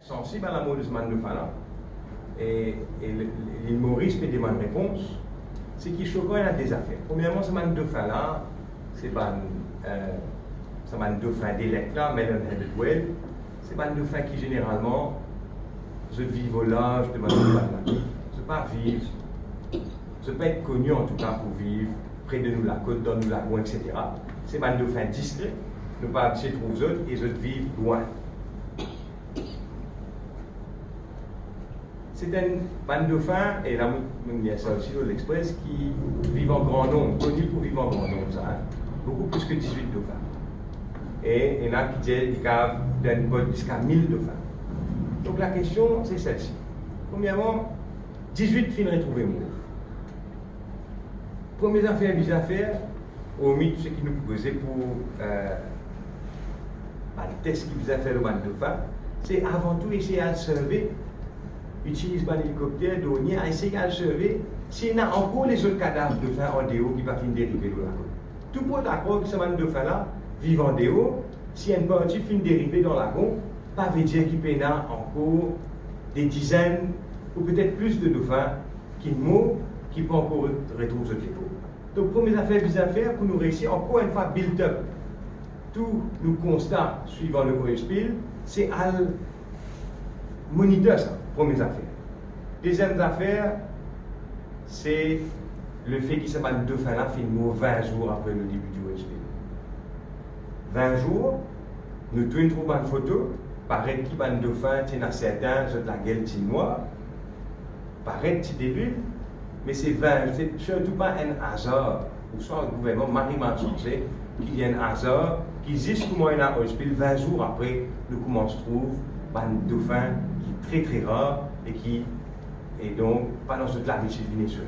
sensible à l'amour de ce man de là. Et l'île Maurice peut demander une réponse. C'est qui choquant, il y a des affaires. Premièrement, ce man de là, c'est pas ce man de d'élect là, Melon Headed Whale. C'est man de qui généralement, je vis au large de man de là. Je ne pas vivre, je ne pas être connu en tout cas pour vivre près de nous la côte, dans nous la loin, etc. C'est man de discret, ne pas habituer trop aux autres et je vivre loin. C'est une bande de dauphins, et là, il y a ça aussi dans l'Express, qui vivent en grand nombre, connus pour vivre en grand nombre, ça, hein? Beaucoup plus que 18 dauphins. Et il y en a qui disent qu'ils donnent jusqu'à 1000 dauphins. Donc la question, c'est celle-ci. Premièrement, 18 filles retrouvées morts. Première affaire, des affaires, au mythe, ce qui nous posait pour le test qu'ils avaient fait le bande de dauphins, c'est avant tout essayer de sauver. Utilise un hélicoptère, donner, essayer de sauver. S'il y a encore les autres cadavres de dauphins en déo qui ne peuvent pas dériver de la côte. Tout pour d'accord que ce man de dauphin-là vivent en déo, si une partie finit dériver dans la côte, pas veut dire qu'il y a encore des dizaines ou peut-être plus de dauphins qui mourent, qui peuvent encore retrouver ce dépôt. Donc, première affaire, des affaires, pour nous réussir, encore une fois, build up. Tous nos constats suivant le oil spill, c'est à moniteur ça. Première affaire. Deuxième affaire, c'est le fait qu'il se passe deux fins là, finalement 20 jours après le début du OSP. 20 jours, nous trouvons une photo, paraît qu'il y a un dauphin, il y a certains, de la gueule noire, paraît petit début, mais c'est 20, c'est surtout pas un hasard, ou soit le gouvernement marimement censé qu'il y a un hasard, qui existe comment il y a un OSP 20 jours après, nous comment on se trouve, un dauphin qui est très très rare et qui est donc pas dans toute la richesse vénézuélienne.